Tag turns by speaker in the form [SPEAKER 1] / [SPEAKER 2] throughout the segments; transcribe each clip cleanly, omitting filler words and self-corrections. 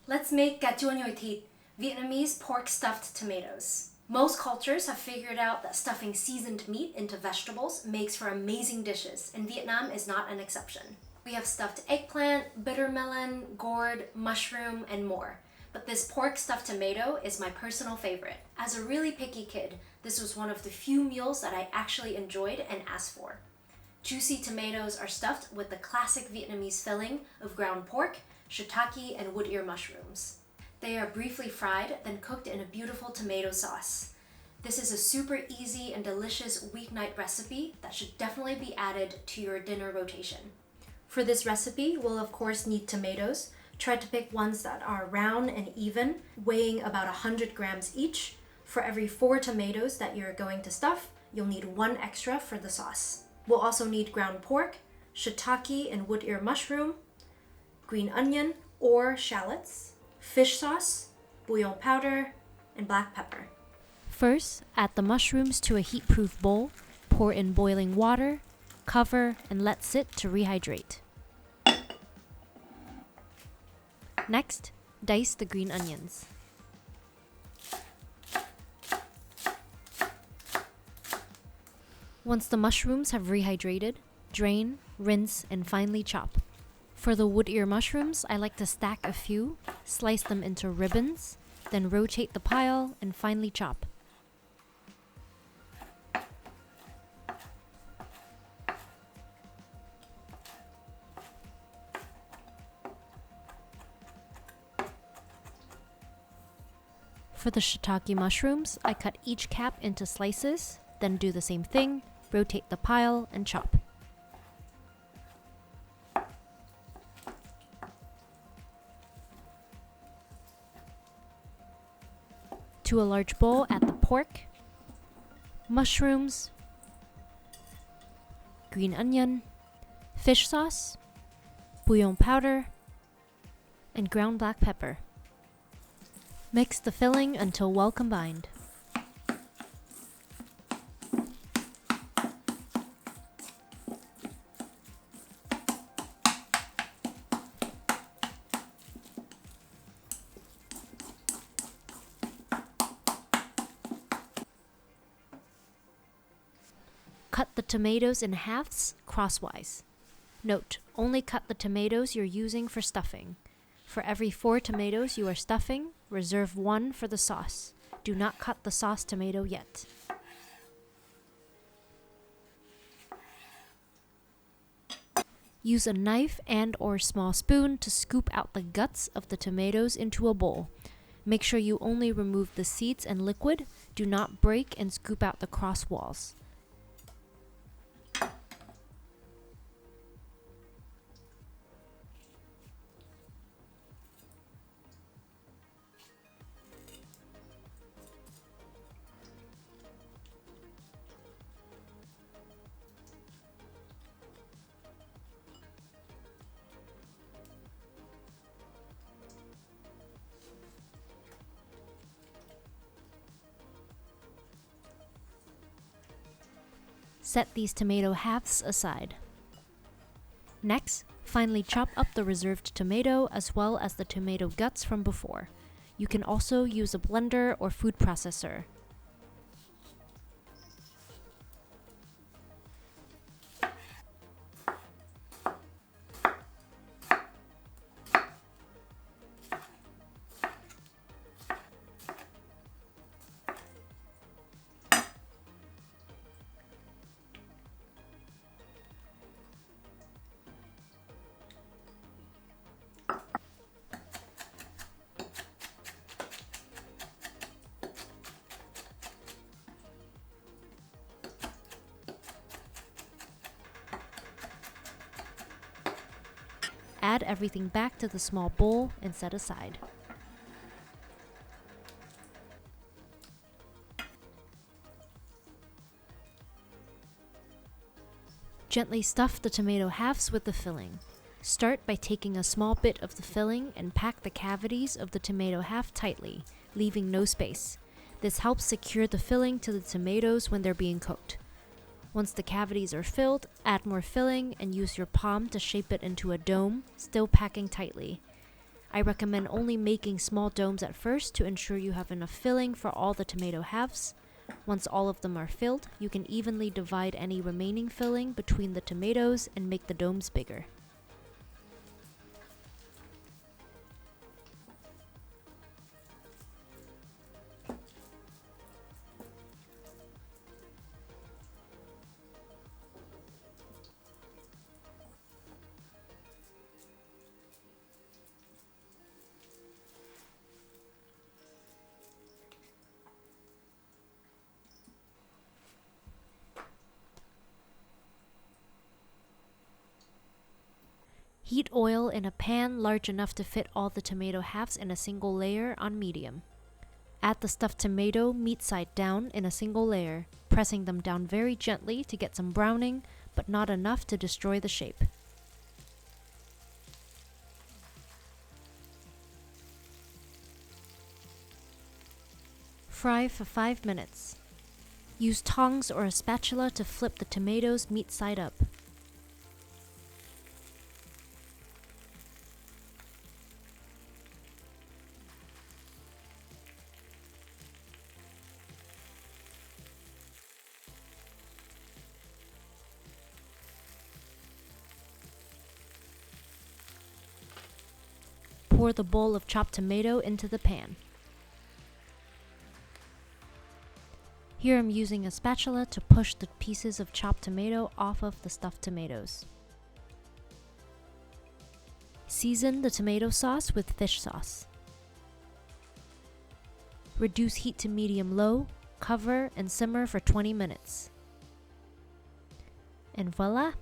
[SPEAKER 1] Let's make Chua Nhồi Thịt, Vietnamese pork stuffed tomatoes. Most cultures have figured out that stuffing seasoned meat into vegetables makes for amazing dishes, and Vietnam is not an exception. We have stuffed eggplant, bittermelon, gourd, mushroom, and more. But this pork stuffed tomato is my personal favorite. As a really picky kid, this was one of the few meals that I actually enjoyed and asked for. Juicy tomatoes are stuffed with the classic Vietnamese filling of ground pork, shiitake, and wood ear mushrooms. They are briefly fried, then cooked in a beautiful tomato sauce. This is a super easy and delicious weeknight recipe that should definitely be added to your dinner rotation. For this recipe, we'll of course need tomatoes. Try to pick ones that are round and even, weighing about 100 grams each. For every 4 tomatoes that you're going to stuff, you'll need 1 extra for the sauce. We'll also need ground pork, shiitake and wood ear mushroom, green onion or shallots, fish sauce, bouillon powder, and black pepper. First, add the mushrooms to a heat-proof bowl, pour in boiling water, cover, and let sit to rehydrate. Next, dice the green onions. Once the mushrooms have rehydrated, drain, rinse, and finely chop. For the wood ear mushrooms, I like to stack a few, slice them into ribbons, then rotate the pile and finely chop. For the shiitake mushrooms, I cut each cap into slices, then do the same thing, rotate the pile, and chop. To a large bowl, add the pork, mushrooms, green onion, fish sauce, bouillon powder, and ground black pepper. Mix the filling until well combined. Cut the tomatoes in halves crosswise. Note, only cut the tomatoes you're using for stuffing. For every 4 tomatoes you are stuffing, reserve 1 for the sauce. Do not cut the sauce tomato yet. Use a knife and/or small spoon to scoop out the guts of the tomatoes into a bowl. Make sure you only remove the seeds and liquid. Do not break and scoop out the cross walls. Set these tomato halves aside. Next, finely chop up the reserved tomato as well as the tomato guts from before. You can also use a blender or food processor. Add everything back to the small bowl and set aside. Gently stuff the tomato halves with the filling. Start by taking a small bit of the filling and pack the cavities of the tomato half tightly, leaving no space. This helps secure the filling to the tomatoes when they're being cooked. Once the cavities are filled, add more filling and use your palm to shape it into a dome, still packing tightly.
[SPEAKER 2] I recommend only making small domes at first to ensure you have enough filling for all the tomato halves. Once all of them are filled, you can evenly divide any remaining filling between the tomatoes and make the domes bigger. Heat oil in a pan large enough to fit all the tomato halves in a single layer on medium. Add the stuffed tomato meat side down in a single layer, pressing them down very gently to get some browning, but not enough to destroy the shape. Fry for 5 minutes. Use tongs or a spatula to flip the tomatoes meat side up. Pour the bowl of chopped tomato into the pan. Here I'm using a spatula to push the pieces of chopped tomato off of the stuffed tomatoes. Season the tomato sauce with fish sauce. Reduce heat to medium-low, cover and simmer for 20 minutes. And voila!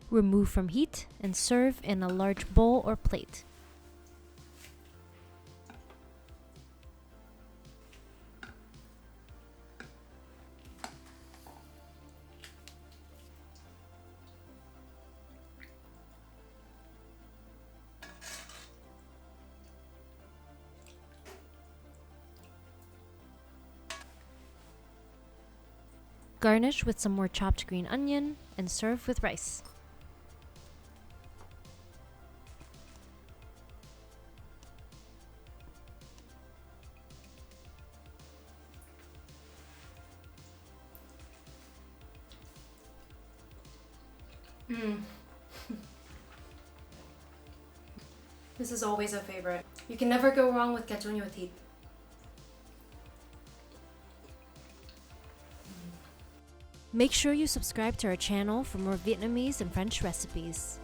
[SPEAKER 2] Remove from heat and serve in a large bowl or plate. Garnish with some more chopped green onion and serve with rice.
[SPEAKER 1] This is always a favorite. You can never go wrong with Nhồi Thịt.
[SPEAKER 2] Make sure you subscribe to our channel for more Vietnamese and French recipes.